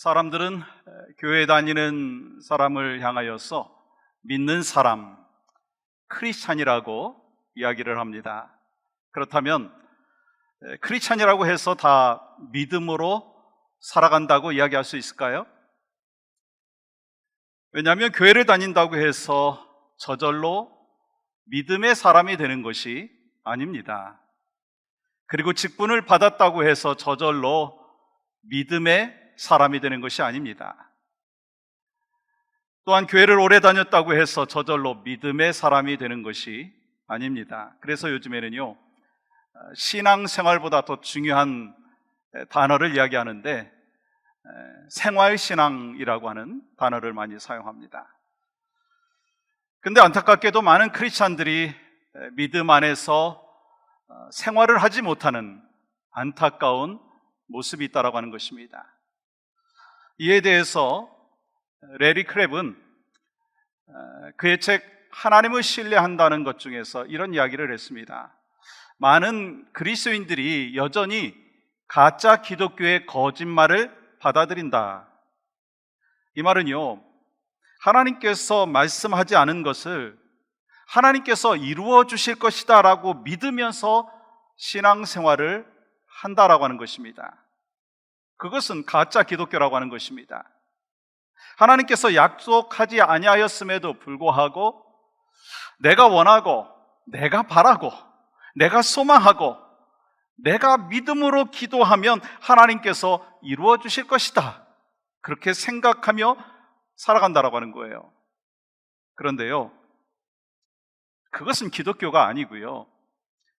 사람들은 교회 다니는 사람을 향하여서 믿는 사람, 크리스찬이라고 이야기를 합니다. 그렇다면 크리스찬이라고 해서 다 믿음으로 살아간다고 이야기할 수 있을까요? 왜냐하면 교회를 다닌다고 해서 저절로 믿음의 사람이 되는 것이 아닙니다. 그리고 직분을 받았다고 해서 저절로 믿음의 사람이 되는 것이 아닙니다. 또한 교회를 오래 다녔다고 해서 저절로 믿음의 사람이 되는 것이 아닙니다. 그래서 요즘에는요, 신앙생활보다 더 중요한 단어를 이야기하는데 생활신앙이라고 하는 단어를 많이 사용합니다. 근데 안타깝게도 많은 크리스찬들이 믿음 안에서 생활을 하지 못하는 안타까운 모습이 있다고 하는 것입니다. 이에 대해서 레리 크랩은 그의 책 하나님을 신뢰한다는 것 중에서 이런 이야기를 했습니다. 많은 그리스도인들이 여전히 가짜 기독교의 거짓말을 받아들인다. 이 말은요, 하나님께서 말씀하지 않은 것을 하나님께서 이루어 주실 것이다 라고 믿으면서 신앙생활을 한다라고 하는 것입니다. 그것은 가짜 기독교라고 하는 것입니다. 하나님께서 약속하지 아니하였음에도 불구하고 내가 원하고, 내가 바라고, 내가 소망하고, 내가 믿음으로 기도하면 하나님께서 이루어 주실 것이다, 그렇게 생각하며 살아간다라고 하는 거예요. 그런데요, 그것은 기독교가 아니고요,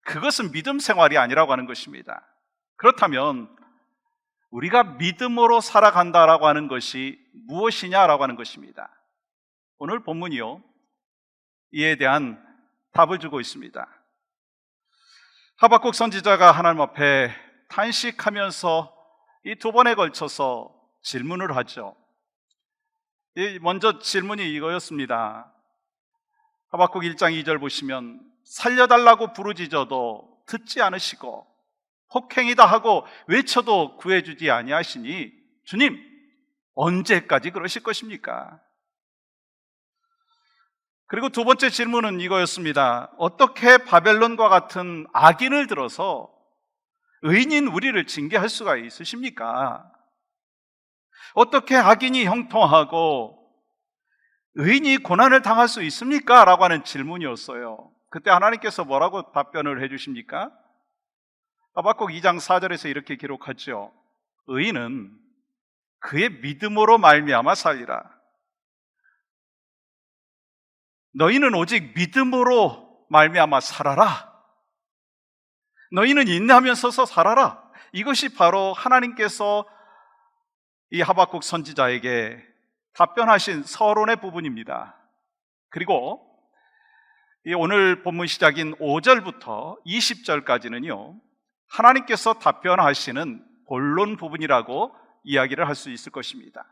그것은 믿음 생활이 아니라고 하는 것입니다. 그렇다면 우리가 믿음으로 살아간다라고 하는 것이 무엇이냐라고 하는 것입니다. 오늘 본문이요, 이에 대한 답을 주고 있습니다. 하박국 선지자가 하나님 앞에 탄식하면서 이 두 번에 걸쳐서 질문을 하죠. 먼저 질문이 이거였습니다. 하박국 1장 2절 보시면 살려달라고 부르짖어도 듣지 않으시고 혹행이다 하고 외쳐도 구해주지 아니하시니 주님, 언제까지 그러실 것입니까? 그리고 두 번째 질문은 이거였습니다. 어떻게 바벨론과 같은 악인을 들어서 의인인 우리를 징계할 수가 있으십니까? 어떻게 악인이 형통하고 의인이 고난을 당할 수 있습니까? 라고 하는 질문이었어요. 그때 하나님께서 뭐라고 답변을 해주십니까? 하박국 2장 4절에서 이렇게 기록하죠. 의인은 그의 믿음으로 말미암아 살리라. 너희는 오직 믿음으로 말미암아 살아라. 너희는 인내하면서 살아라. 이것이 바로 하나님께서 이 하박국 선지자에게 답변하신 서론의 부분입니다. 그리고 오늘 본문 시작인 5절부터 20절까지는요, 하나님께서 답변하시는 본론 부분이라고 이야기를 할 수 있을 것입니다.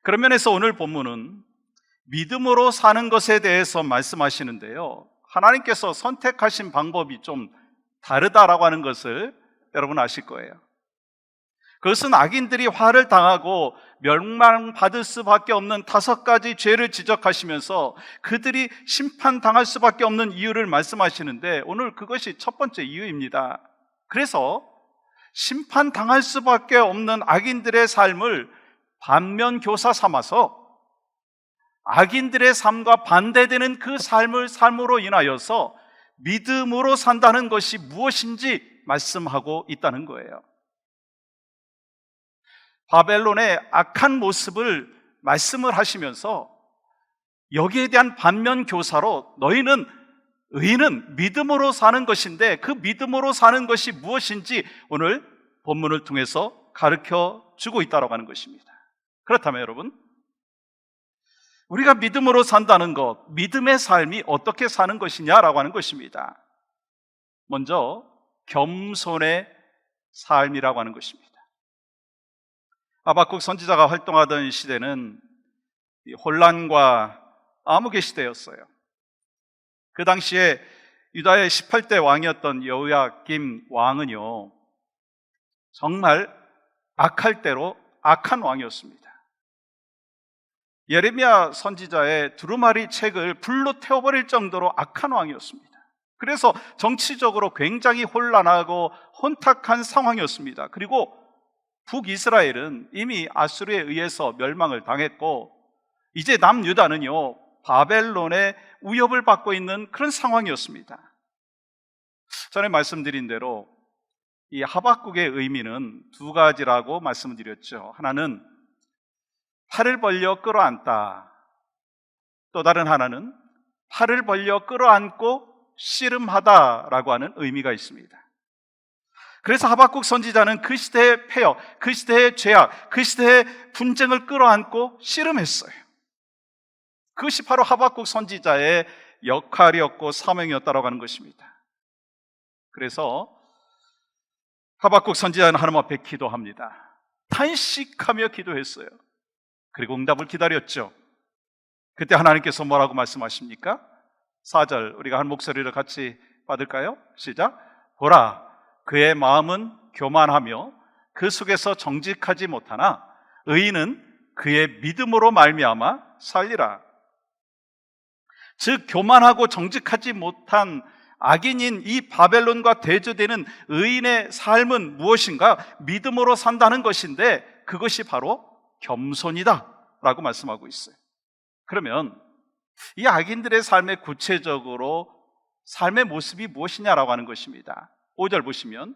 그런 면에서 오늘 본문은 믿음으로 사는 것에 대해서 말씀하시는데요, 하나님께서 선택하신 방법이 좀 다르다라고 하는 것을 여러분 아실 거예요. 그것은 악인들이 화를 당하고 멸망받을 수밖에 없는 5가지 죄를 지적하시면서 그들이 심판당할 수밖에 없는 이유를 말씀하시는데, 오늘 그것이 첫 번째 이유입니다. 그래서 심판당할 수밖에 없는 악인들의 삶을 반면교사 삼아서 악인들의 삶과 반대되는 그 삶으로 인하여서 믿음으로 산다는 것이 무엇인지 말씀하고 있다는 거예요. 바벨론의 악한 모습을 말씀을 하시면서 여기에 대한 반면교사로 너희는, 의인은 믿음으로 사는 것인데 그 믿음으로 사는 것이 무엇인지 오늘 본문을 통해서 가르쳐 주고 있다고 하는 것입니다. 그렇다면 여러분, 우리가 믿음으로 산다는 것, 믿음의 삶이 어떻게 사는 것이냐라고 하는 것입니다. 먼저 겸손의 삶이라고 하는 것입니다. 하박국 선지자가 활동하던 시대는 혼란과 암흑의 시대였어요. 그 당시에 유다의 18대 왕이었던 여호야김 왕은요, 정말 악할 대로 악한 왕이었습니다. 예레미야 선지자의 두루마리 책을 불로 태워버릴 정도로 악한 왕이었습니다. 그래서 정치적으로 굉장히 혼란하고 혼탁한 상황이었습니다. 그리고 북이스라엘은 이미 아수르에 의해서 멸망을 당했고 이제 남유다는요 바벨론의 위협을 받고 있는 그런 상황이었습니다. 전에 말씀드린 대로 이 하박국의 의미는 두 가지라고 말씀드렸죠. 하나는 팔을 벌려 끌어안다. 또 다른 하나는 팔을 벌려 끌어안고 씨름하다라고 하는 의미가 있습니다. 그래서 하박국 선지자는 그 시대의 폐역, 그 시대의 죄악, 그 시대의 분쟁을 끌어안고 씨름했어요. 그것이 바로 하박국 선지자의 역할이었고 사명이었다고 하는 것입니다. 그래서 하박국 선지자는 하나님 앞에 기도합니다. 탄식하며 기도했어요. 그리고 응답을 기다렸죠. 그때 하나님께서 뭐라고 말씀하십니까? 4절 우리가 한 목소리를 같이 받을까요? 시작. 보라, 그의 마음은 교만하며 그 속에서 정직하지 못하나 의인은 그의 믿음으로 말미암아 살리라. 즉 교만하고 정직하지 못한 악인인 이 바벨론과 대조되는 의인의 삶은 무엇인가? 믿음으로 산다는 것인데 그것이 바로 겸손이다 라고 말씀하고 있어요. 그러면 이 악인들의 삶에 구체적으로 삶의 모습이 무엇이냐라고 하는 것입니다. 5절 보시면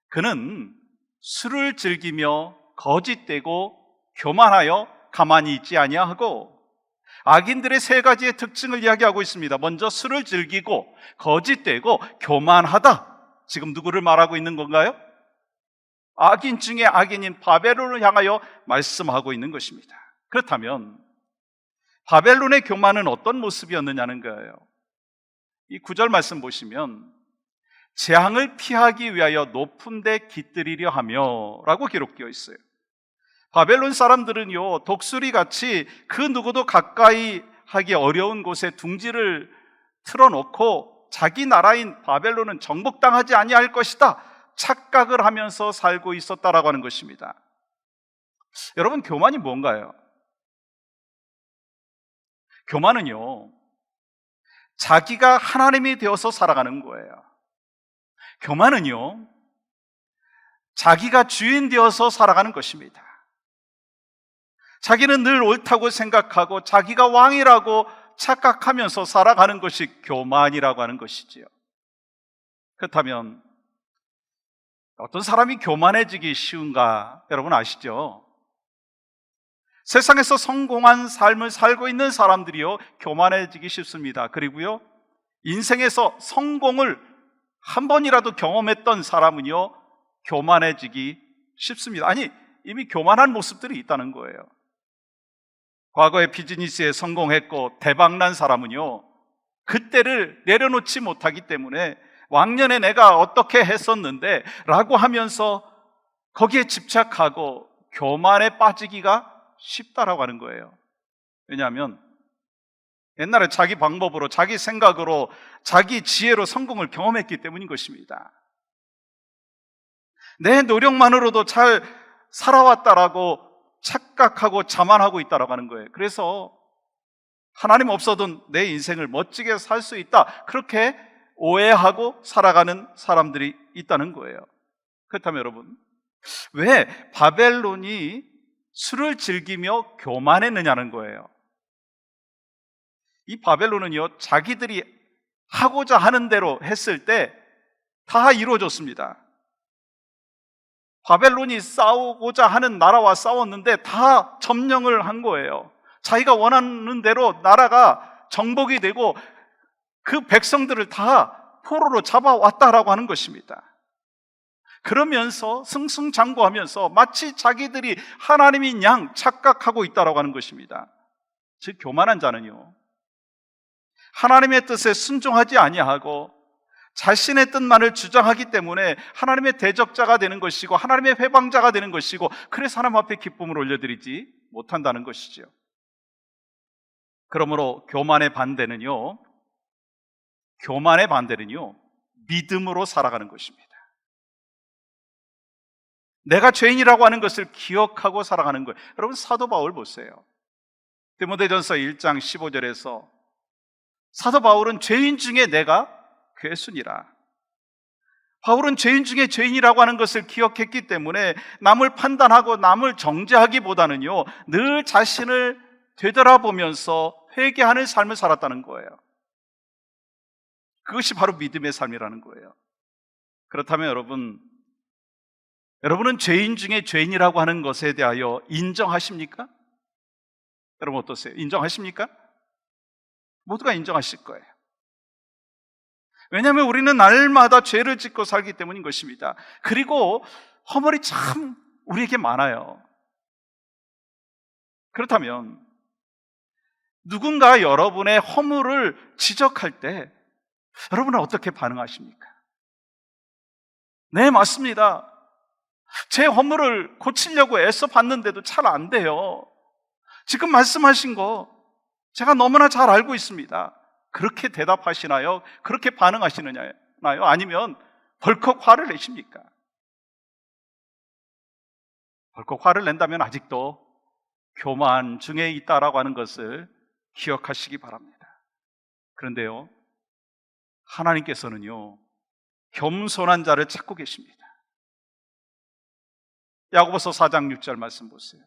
그는 술을 즐기며 거짓되고 교만하여 가만히 있지 아니하고, 악인들의 세 가지의 특징을 이야기하고 있습니다. 먼저 술을 즐기고 거짓되고 교만하다. 지금 누구를 말하고 있는 건가요? 악인 중에 악인인 바벨론을 향하여 말씀하고 있는 것입니다. 그렇다면 바벨론의 교만은 어떤 모습이었느냐는 거예요. 이 9절 말씀 보시면 재앙을 피하기 위하여 높은 데 깃들이려 하며 라고 기록되어 있어요. 바벨론 사람들은요 독수리같이 그 누구도 가까이 하기 어려운 곳에 둥지를 틀어놓고 자기 나라인 바벨론은 정복당하지 아니할 것이다 착각을 하면서 살고 있었다라고 하는 것입니다. 여러분, 교만이 뭔가요? 교만은요 자기가 하나님이 되어서 살아가는 거예요. 교만은요 자기가 주인 되어서 살아가는 것입니다. 자기는 늘 옳다고 생각하고 자기가 왕이라고 착각하면서 살아가는 것이 교만이라고 하는 것이지요. 그렇다면 어떤 사람이 교만해지기 쉬운가 여러분 아시죠? 세상에서 성공한 삶을 살고 있는 사람들이요 교만해지기 쉽습니다. 그리고요 인생에서 성공을 한 번이라도 경험했던 사람은요 교만해지기 쉽습니다. 아니, 이미 교만한 모습들이 있다는 거예요. 과거에 비즈니스에 성공했고 대박난 사람은요 그때를 내려놓지 못하기 때문에 왕년에 내가 어떻게 했었는데 라고 하면서 거기에 집착하고 교만에 빠지기가 쉽다라고 하는 거예요. 왜냐하면 옛날에 자기 방법으로, 자기 생각으로, 자기 지혜로 성공을 경험했기 때문인 것입니다. 내 노력만으로도 잘 살아왔다라고 착각하고 자만하고 있다라고 하는 거예요. 그래서 하나님 없어도 내 인생을 멋지게 살 수 있다, 그렇게 오해하고 살아가는 사람들이 있다는 거예요. 그렇다면 여러분, 왜 바벨론이 술을 즐기며 교만했느냐는 거예요. 이 바벨론은요 자기들이 하고자 하는 대로 했을 때 다 이루어졌습니다. 바벨론이 싸우고자 하는 나라와 싸웠는데 다 점령을 한 거예요. 자기가 원하는 대로 나라가 정복이 되고 그 백성들을 다 포로로 잡아왔다라고 하는 것입니다. 그러면서 승승장구하면서 마치 자기들이 하나님인 양 착각하고 있다라고 하는 것입니다. 즉 교만한 자는요 하나님의 뜻에 순종하지 아니하고 자신의 뜻만을 주장하기 때문에 하나님의 대적자가 되는 것이고 하나님의 회방자가 되는 것이고, 그래서 하나님 앞에 기쁨을 올려드리지 못한다는 것이죠. 그러므로 교만의 반대는요 믿음으로 살아가는 것입니다. 내가 죄인이라고 하는 것을 기억하고 살아가는 거예요. 여러분, 사도 바울 보세요. 디모데전서 1장 15절에서 사도 바울은 죄인 중에 내가 괴순이라. 바울은 죄인 중에 죄인이라고 하는 것을 기억했기 때문에 남을 판단하고 남을 정죄하기보다는요, 늘 자신을 되돌아보면서 회개하는 삶을 살았다는 거예요. 그것이 바로 믿음의 삶이라는 거예요. 그렇다면 여러분은 죄인 중에 죄인이라고 하는 것에 대하여 인정하십니까? 여러분 어떠세요? 인정하십니까? 모두가 인정하실 거예요. 왜냐하면 우리는 날마다 죄를 짓고 살기 때문인 것입니다. 그리고 허물이 참 우리에게 많아요. 그렇다면 누군가 여러분의 허물을 지적할 때 여러분은 어떻게 반응하십니까? 네, 맞습니다. 제 허물을 고치려고 애써 봤는데도 잘 안 돼요. 지금 말씀하신 거 제가 너무나 잘 알고 있습니다. 그렇게 대답하시나요? 그렇게 반응하시느냐요? 아니면 벌컥 화를 내십니까? 벌컥 화를 낸다면 아직도 교만 중에 있다라고 하는 것을 기억하시기 바랍니다. 그런데요, 하나님께서는요, 겸손한 자를 찾고 계십니다. 야고보서 4장 6절 말씀 보세요.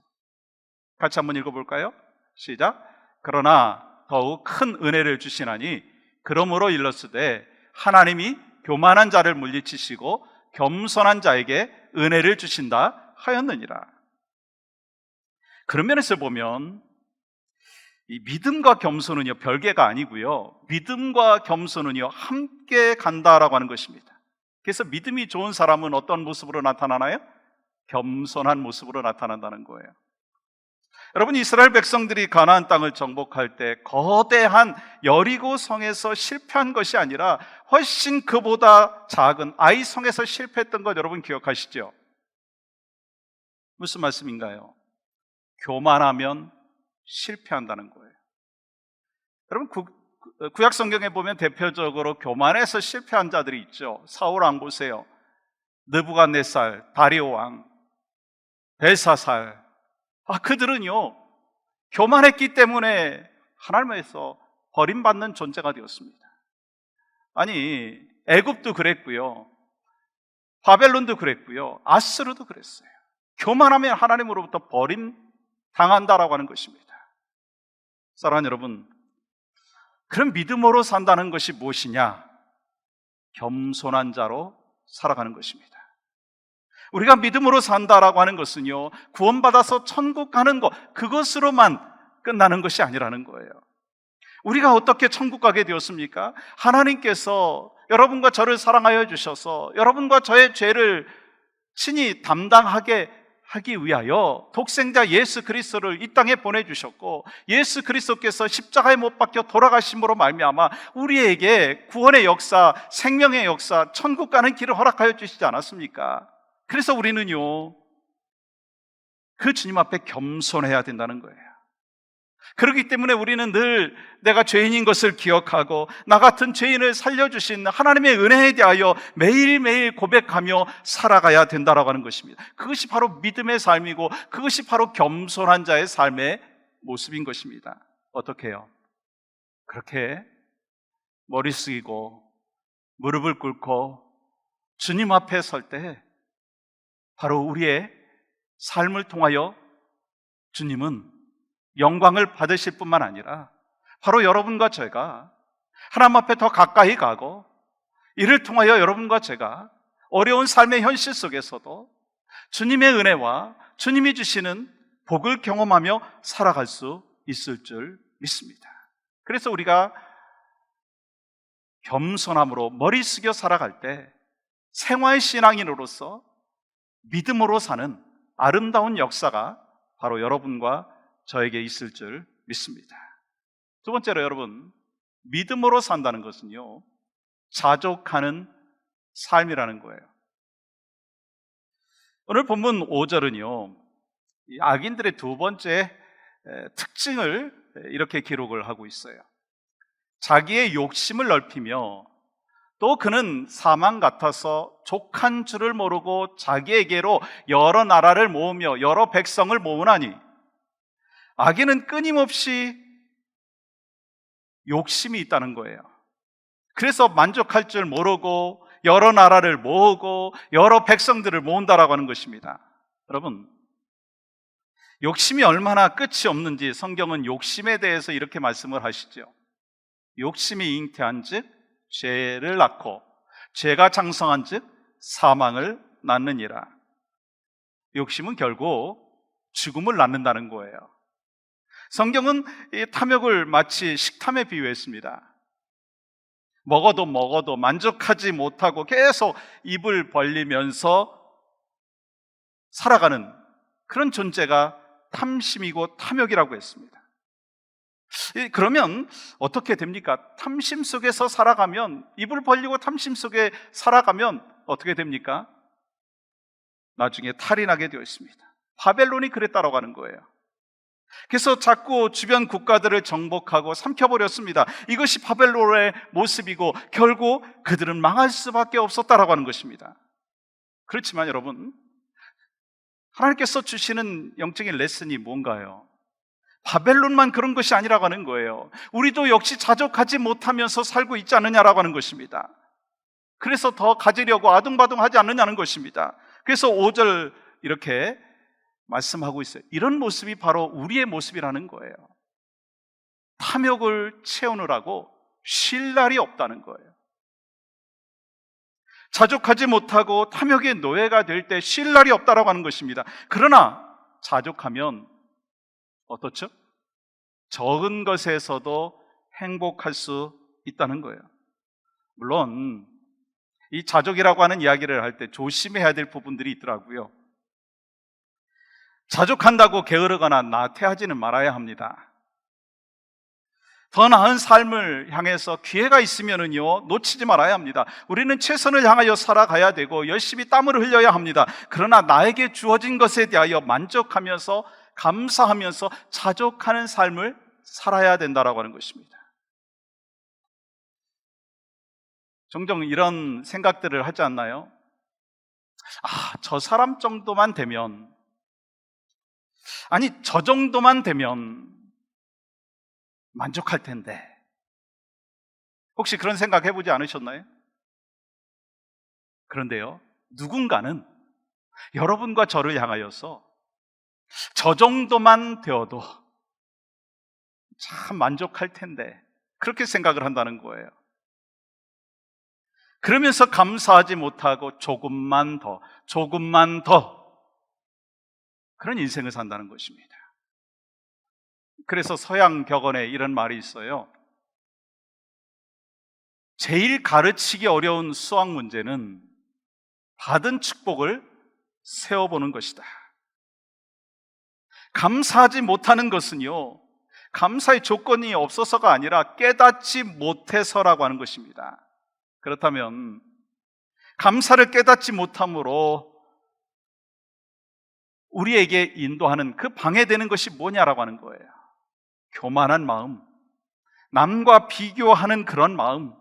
같이 한번 읽어볼까요? 시작. 그러나 더욱 큰 은혜를 주시나니 그러므로 일렀으되 하나님이 교만한 자를 물리치시고 겸손한 자에게 은혜를 주신다 하였느니라. 그런 면에서 보면 이 믿음과 겸손은요, 별개가 아니고요, 믿음과 겸손은요, 함께 간다라고 하는 것입니다. 그래서 믿음이 좋은 사람은 어떤 모습으로 나타나나요? 겸손한 모습으로 나타난다는 거예요. 여러분, 이스라엘 백성들이 가나안 땅을 정복할 때 거대한 여리고 성에서 실패한 것이 아니라 훨씬 그보다 작은 아이 성에서 실패했던 것 여러분 기억하시죠? 무슨 말씀인가요? 교만하면 실패한다는 거예요. 여러분, 구약 성경에 보면 대표적으로 교만해서 실패한 자들이 있죠. 사울 왕 보세요. 느부갓네살, 다리오 왕, 벨사살. 그들은요, 교만했기 때문에 하나님에서 버림받는 존재가 되었습니다. 아니, 애굽도 그랬고요, 바벨론도 그랬고요, 아스르도 그랬어요. 교만하면 하나님으로부터 버림당한다라고 하는 것입니다. 사랑하는 여러분, 그런 믿음으로 산다는 것이 무엇이냐? 겸손한 자로 살아가는 것입니다. 우리가 믿음으로 산다라고 하는 것은요, 구원받아서 천국 가는 것, 그것으로만 끝나는 것이 아니라는 거예요. 우리가 어떻게 천국 가게 되었습니까? 하나님께서 여러분과 저를 사랑하여 주셔서 여러분과 저의 죄를 친히 담당하게 하기 위하여 독생자 예수 그리스도를 이 땅에 보내주셨고, 예수 그리스도께서 십자가에 못 박혀 돌아가심으로 말미암아 우리에게 구원의 역사, 생명의 역사, 천국 가는 길을 허락하여 주시지 않았습니까? 그래서 우리는요, 그 주님 앞에 겸손해야 된다는 거예요. 그렇기 때문에 우리는 늘 내가 죄인인 것을 기억하고 나 같은 죄인을 살려주신 하나님의 은혜에 대하여 매일매일 고백하며 살아가야 된다라고 하는 것입니다. 그것이 바로 믿음의 삶이고 그것이 바로 겸손한 자의 삶의 모습인 것입니다. 어떻게 해요? 그렇게 머리 숙이고 무릎을 꿇고 주님 앞에 설 때 바로 우리의 삶을 통하여 주님은 영광을 받으실 뿐만 아니라 바로 여러분과 제가 하나님 앞에 더 가까이 가고, 이를 통하여 여러분과 제가 어려운 삶의 현실 속에서도 주님의 은혜와 주님이 주시는 복을 경험하며 살아갈 수 있을 줄 믿습니다. 그래서 우리가 겸손함으로 머리 숙여 살아갈 때 생활 신앙인으로서 믿음으로 사는 아름다운 역사가 바로 여러분과 저에게 있을 줄 믿습니다. 두 번째로 여러분, 믿음으로 산다는 것은요, 자족하는 삶이라는 거예요. 오늘 본문 5절은요, 악인들의 두 번째 특징을 이렇게 기록을 하고 있어요. 자기의 욕심을 넓히며 또 그는 사망 같아서 족한 줄을 모르고 자기에게로 여러 나라를 모으며 여러 백성을 모으나니 악인은 끊임없이 욕심이 있다는 거예요. 그래서 만족할 줄 모르고 여러 나라를 모으고 여러 백성들을 모은다라고 하는 것입니다. 여러분, 욕심이 얼마나 끝이 없는지 성경은 욕심에 대해서 이렇게 말씀을 하시죠. 욕심이 잉태한 즉 죄를 낳고 죄가 장성한 즉 사망을 낳느니라. 욕심은 결국 죽음을 낳는다는 거예요. 성경은 이 탐욕을 마치 식탐에 비유했습니다. 먹어도 만족하지 못하고 계속 입을 벌리면서 살아가는 그런 존재가 탐심이고 탐욕이라고 했습니다. 그러면 어떻게 됩니까? 탐심 속에서 살아가면, 입을 벌리고 탐심 속에 살아가면 어떻게 됩니까? 나중에 탈이 나게 되어 있습니다. 바벨론이 그랬다라고 하는 거예요. 그래서 자꾸 주변 국가들을 정복하고 삼켜버렸습니다. 이것이 바벨론의 모습이고 결국 그들은 망할 수밖에 없었다라고 하는 것입니다. 그렇지만 여러분, 하나님께서 주시는 영적인 레슨이 뭔가요? 바벨론만 그런 것이 아니라고 하는 거예요. 우리도 역시 자족하지 못하면서 살고 있지 않느냐라고 하는 것입니다. 그래서 더 가지려고 아둥바둥하지 않느냐는 것입니다. 그래서 5절 이렇게 말씀하고 있어요. 이런 모습이 바로 우리의 모습이라는 거예요. 탐욕을 채우느라고 쉴 날이 없다는 거예요. 자족하지 못하고 탐욕의 노예가 될 때 쉴 날이 없다라고 하는 것입니다. 그러나 자족하면 어떻죠? 적은 것에서도 행복할 수 있다는 거예요. 물론 이 자족이라고 하는 이야기를 할 때 조심해야 될 부분들이 있더라고요. 자족한다고 게으르거나 나태하지는 말아야 합니다. 더 나은 삶을 향해서 기회가 있으면은요, 놓치지 말아야 합니다. 우리는 최선을 향하여 살아가야 되고 열심히 땀을 흘려야 합니다. 그러나 나에게 주어진 것에 대하여 만족하면서 감사하면서 자족하는 삶을 살아야 된다라고 하는 것입니다. 종종 이런 생각들을 하지 않나요? 저 사람 정도만 되면, 아니 저 정도만 되면 만족할 텐데. 혹시 그런 생각 해보지 않으셨나요? 그런데요, 누군가는 여러분과 저를 향하여서 저 정도만 되어도 참 만족할 텐데, 그렇게 생각을 한다는 거예요. 그러면서 감사하지 못하고 조금만 더 그런 인생을 산다는 것입니다. 그래서 서양 격언에 이런 말이 있어요. 제일 가르치기 어려운 수학 문제는 받은 축복을 세어보는 것이다. 감사하지 못하는 것은요, 감사의 조건이 없어서가 아니라 깨닫지 못해서라고 하는 것입니다. 그렇다면 감사를 깨닫지 못함으로 우리에게 인도하는 그 방해되는 것이 뭐냐라고 하는 거예요. 교만한 마음, 남과 비교하는 그런 마음,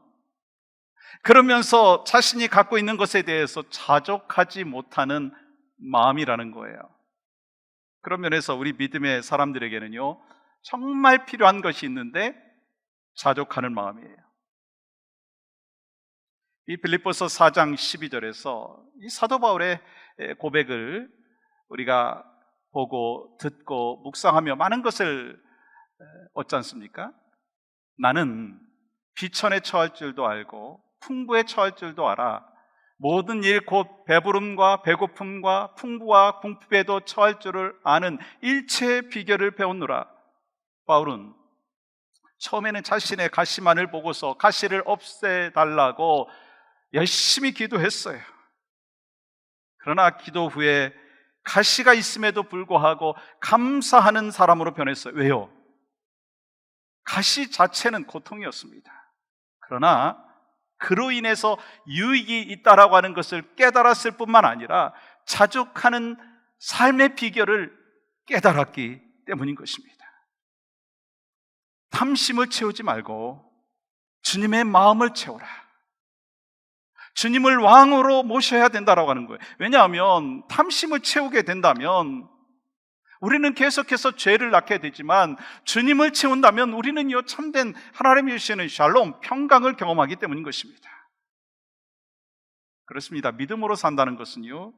그러면서 자신이 갖고 있는 것에 대해서 자족하지 못하는 마음이라는 거예요. 그런 면에서 우리 믿음의 사람들에게는요, 정말 필요한 것이 있는데 자족하는 마음이에요. 이 빌립보서 4장 12절에서 이 사도 바울의 고백을 우리가 보고 듣고 묵상하며 많은 것을 얻지 않습니까? 나는 비천에 처할 줄도 알고 풍부에 처할 줄도 알아. 모든 일 곧 배부름과 배고픔과 풍부와 궁핍에도 처할 줄을 아는 일체의 비결을 배웠노라. 바울은 처음에는 자신의 가시만을 보고서 가시를 없애달라고 열심히 기도했어요. 그러나 기도 후에 가시가 있음에도 불구하고 감사하는 사람으로 변했어요. 왜요? 가시 자체는 고통이었습니다. 그러나 그로 인해서 유익이 있다라고 하는 것을 깨달았을 뿐만 아니라 자족하는 삶의 비결을 깨달았기 때문인 것입니다. 탐심을 채우지 말고 주님의 마음을 채워라. 주님을 왕으로 모셔야 된다라고 하는 거예요. 왜냐하면 탐심을 채우게 된다면 우리는 계속해서 죄를 낳게 되지만, 주님을 채운다면 우리는요 참된 하나님이 주시는 샬롬, 평강을 경험하기 때문인 것입니다. 그렇습니다. 믿음으로 산다는 것은요,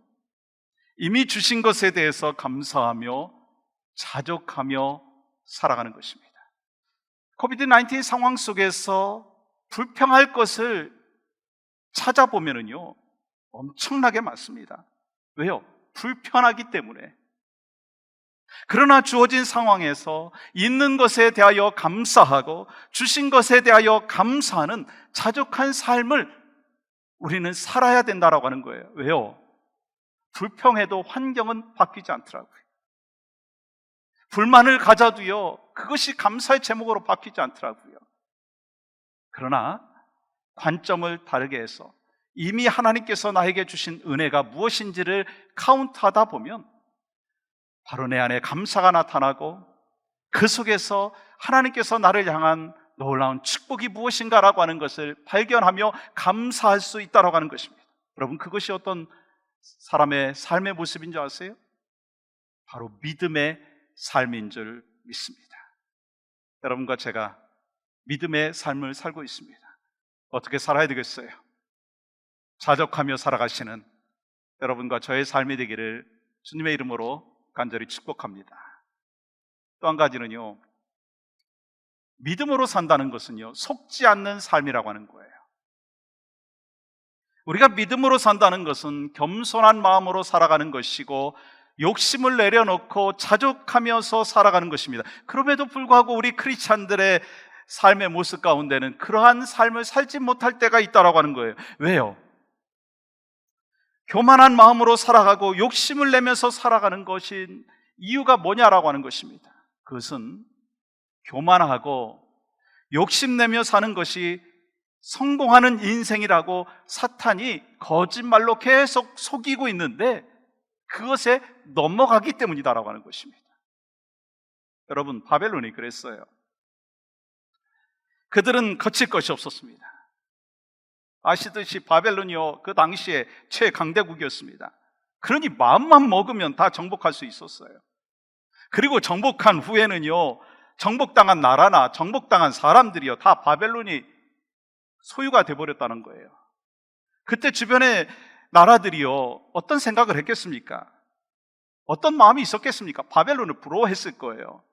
이미 주신 것에 대해서 감사하며 자족하며 살아가는 것입니다. 코비드-19 상황 속에서 불평할 것을 찾아보면은요 엄청나게 많습니다. 왜요? 불편하기 때문에. 그러나 주어진 상황에서 있는 것에 대하여 감사하고 주신 것에 대하여 감사하는 자족한 삶을 우리는 살아야 된다라고 하는 거예요. 왜요? 불평해도 환경은 바뀌지 않더라고요. 불만을 가져도요 그것이 감사의 제목으로 바뀌지 않더라고요. 그러나 관점을 다르게 해서 이미 하나님께서 나에게 주신 은혜가 무엇인지를 카운트하다 보면 바로 내 안에 감사가 나타나고, 그 속에서 하나님께서 나를 향한 놀라운 축복이 무엇인가라고 하는 것을 발견하며 감사할 수 있다고 하는 것입니다. 여러분, 그것이 어떤 사람의 삶의 모습인 줄 아세요? 바로 믿음의 삶인 줄 믿습니다. 여러분과 제가 믿음의 삶을 살고 있습니다. 어떻게 살아야 되겠어요? 자족하며 살아가시는 여러분과 저의 삶이 되기를 주님의 이름으로 간절히 축복합니다. 또 한 가지는요, 믿음으로 산다는 것은요 속지 않는 삶이라고 하는 거예요. 우리가 믿음으로 산다는 것은 겸손한 마음으로 살아가는 것이고, 욕심을 내려놓고 자족하면서 살아가는 것입니다. 그럼에도 불구하고 우리 크리스찬들의 삶의 모습 가운데는 그러한 삶을 살지 못할 때가 있다고 하는 거예요. 왜요? 교만한 마음으로 살아가고 욕심을 내면서 살아가는 것인 이유가 뭐냐라고 하는 것입니다. 그것은 교만하고 욕심내며 사는 것이 성공하는 인생이라고 사탄이 거짓말로 계속 속이고 있는데, 그것에 넘어가기 때문이다라고 하는 것입니다. 여러분, 바벨론이 그랬어요. 그들은 거칠 것이 없었습니다. 아시듯이 바벨론이요 그 당시에 최강대국이었습니다. 그러니 마음만 먹으면 다 정복할 수 있었어요. 그리고 정복한 후에는요 정복당한 나라나 정복당한 사람들이요 다 바벨론이 소유가 돼버렸다는 거예요. 그때 주변의 나라들이요 어떤 생각을 했겠습니까? 어떤 마음이 있었겠습니까? 바벨론을 부러워했을 거예요.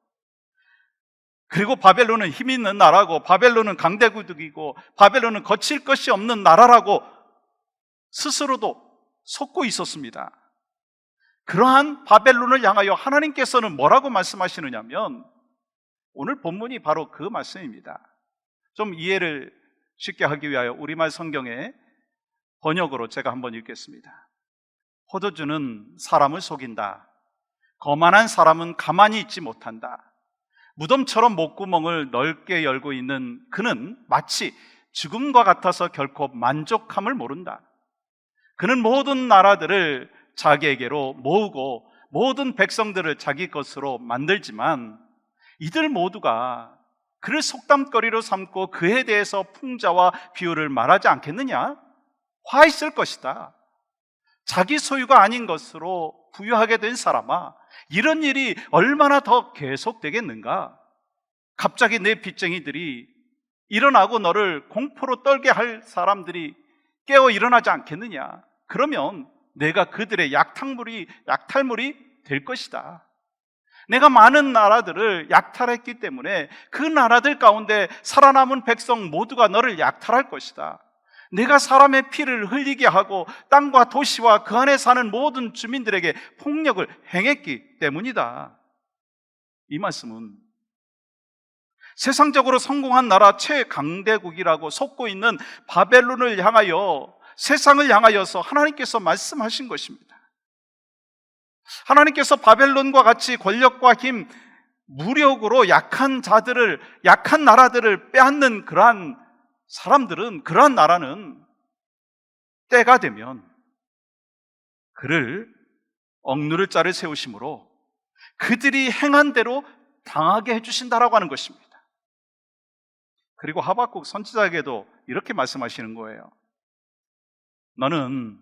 그리고 바벨론은 힘 있는 나라고, 바벨론은 강대국이고, 바벨론은 거칠 것이 없는 나라라고 스스로도 속고 있었습니다. 그러한 바벨론을 향하여 하나님께서는 뭐라고 말씀하시느냐면, 오늘 본문이 바로 그 말씀입니다. 좀 이해를 쉽게 하기 위하여 우리말 성경의 번역으로 제가 한번 읽겠습니다. 포도주는 사람을 속인다. 거만한 사람은 가만히 있지 못한다. 무덤처럼 목구멍을 넓게 열고 있는 그는 마치 죽음과 같아서 결코 만족함을 모른다. 그는 모든 나라들을 자기에게로 모으고 모든 백성들을 자기 것으로 만들지만, 이들 모두가 그를 속담거리로 삼고 그에 대해서 풍자와 비유를 말하지 않겠느냐? 화 있을 것이다. 자기 소유가 아닌 것으로 부유하게 된 사람아, 이런 일이 얼마나 더 계속되겠는가? 갑자기 내 빚쟁이들이 일어나고 너를 공포로 떨게 할 사람들이 깨어 일어나지 않겠느냐? 그러면 내가 그들의 약탈물이 될 것이다. 내가 많은 나라들을 약탈했기 때문에 그 나라들 가운데 살아남은 백성 모두가 너를 약탈할 것이다. 내가 사람의 피를 흘리게 하고 땅과 도시와 그 안에 사는 모든 주민들에게 폭력을 행했기 때문이다. 이 말씀은 세상적으로 성공한 나라 최강대국이라고 속고 있는 바벨론을 향하여, 세상을 향하여서 하나님께서 말씀하신 것입니다. 하나님께서 바벨론과 같이 권력과 힘, 무력으로 약한 자들을, 약한 나라들을 빼앗는 그러한 사람들은, 그러한 나라는 때가 되면 그를 억누를 자를 세우심으로 그들이 행한 대로 당하게 해주신다라고 하는 것입니다. 그리고 하박국 선지자에게도 이렇게 말씀하시는 거예요. 너는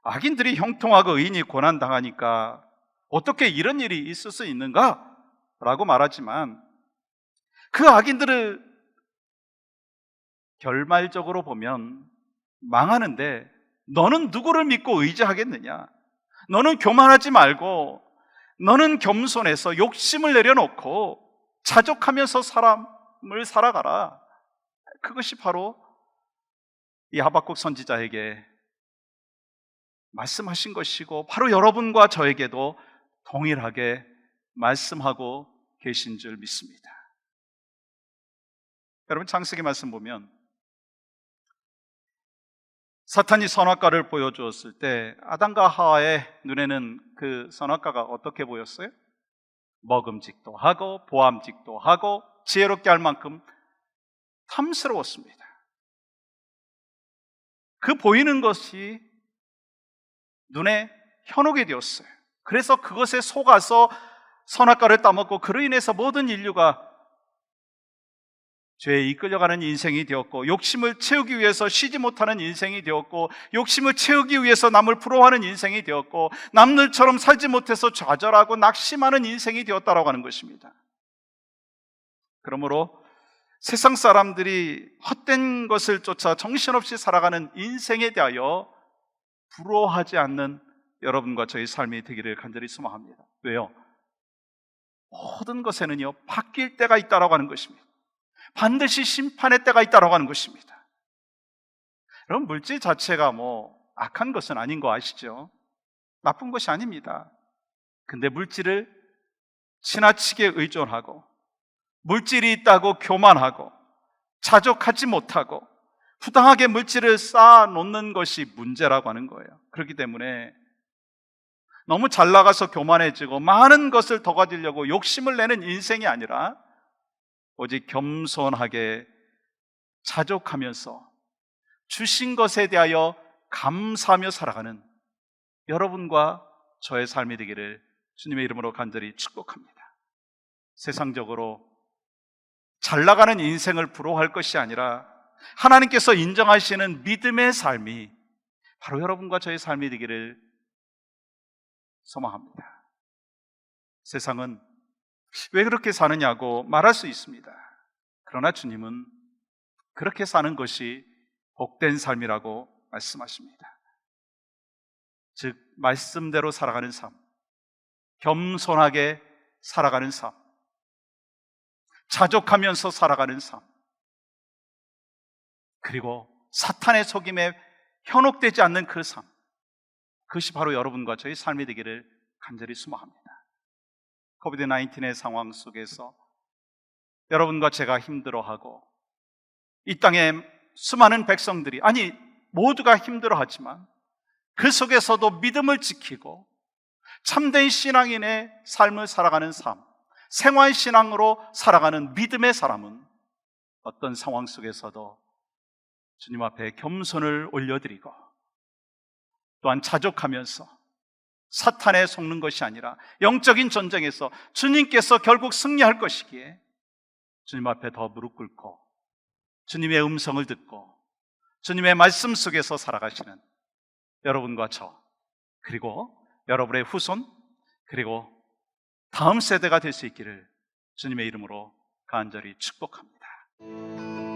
악인들이 형통하고 의인이 고난당하니까 어떻게 이런 일이 있을 수 있는가? 라고 말하지만 그 악인들을 결말적으로 보면 망하는데 너는 누구를 믿고 의지하겠느냐? 너는 교만하지 말고 너는 겸손해서 욕심을 내려놓고 자족하면서 사람을 살아가라. 그것이 바로 이 하박국 선지자에게 말씀하신 것이고 바로 여러분과 저에게도 동일하게 말씀하고 계신 줄 믿습니다. 여러분 창세기 말씀 보면 사탄이 선악과를 보여주었을 때 아담과 하와의 눈에는 그 선악과가 어떻게 보였어요? 먹음직도 하고 보암직도 하고 지혜롭게 할 만큼 탐스러웠습니다. 그 보이는 것이 눈에 현혹이 되었어요. 그래서 그것에 속아서 선악과를 따먹고 그로 인해서 모든 인류가 죄에 이끌려가는 인생이 되었고 욕심을 채우기 위해서 쉬지 못하는 인생이 되었고 욕심을 채우기 위해서 남을 부러워하는 인생이 되었고 남들처럼 살지 못해서 좌절하고 낙심하는 인생이 되었다라고 하는 것입니다. 그러므로 세상 사람들이 헛된 것을 쫓아 정신없이 살아가는 인생에 대하여 부러워하지 않는 여러분과 저의 삶이 되기를 간절히 소망합니다. 왜요? 모든 것에는요 바뀔 때가 있다라고 하는 것입니다. 반드시 심판의 때가 있다라고 하는 것입니다. 여러분 물질 자체가 악한 것은 아닌 거 아시죠? 나쁜 것이 아닙니다. 근데 물질을 지나치게 의존하고 물질이 있다고 교만하고 자족하지 못하고 부당하게 물질을 쌓아놓는 것이 문제라고 하는 거예요. 그렇기 때문에 너무 잘 나가서 교만해지고 많은 것을 더 가지려고 욕심을 내는 인생이 아니라 오직 겸손하게 자족하면서 주신 것에 대하여 감사하며 살아가는 여러분과 저의 삶이 되기를 주님의 이름으로 간절히 축복합니다. 세상적으로 잘 나가는 인생을 부러워할 것이 아니라 하나님께서 인정하시는 믿음의 삶이 바로 여러분과 저의 삶이 되기를 소망합니다. 세상은 왜 그렇게 사느냐고 말할 수 있습니다. 그러나 주님은 그렇게 사는 것이 복된 삶이라고 말씀하십니다. 즉 말씀대로 살아가는 삶, 겸손하게 살아가는 삶, 자족하면서 살아가는 삶, 그리고 사탄의 속임에 현혹되지 않는 그 삶, 그것이 바로 여러분과 저의 삶이 되기를 간절히 소망합니다. 코비드-19의 상황 속에서 여러분과 제가 힘들어하고 이 땅에 수많은 백성들이 모두가 힘들어하지만 그 속에서도 믿음을 지키고 참된 신앙인의 삶을 살아가는 삶, 생활신앙으로 살아가는 믿음의 사람은 어떤 상황 속에서도 주님 앞에 겸손을 올려드리고 또한 자족하면서 사탄에 속는 것이 아니라 영적인 전쟁에서 주님께서 결국 승리할 것이기에 주님 앞에 더 무릎 꿇고 주님의 음성을 듣고 주님의 말씀 속에서 살아가시는 여러분과 저, 그리고 여러분의 후손, 그리고 다음 세대가 될 수 있기를 주님의 이름으로 간절히 축복합니다.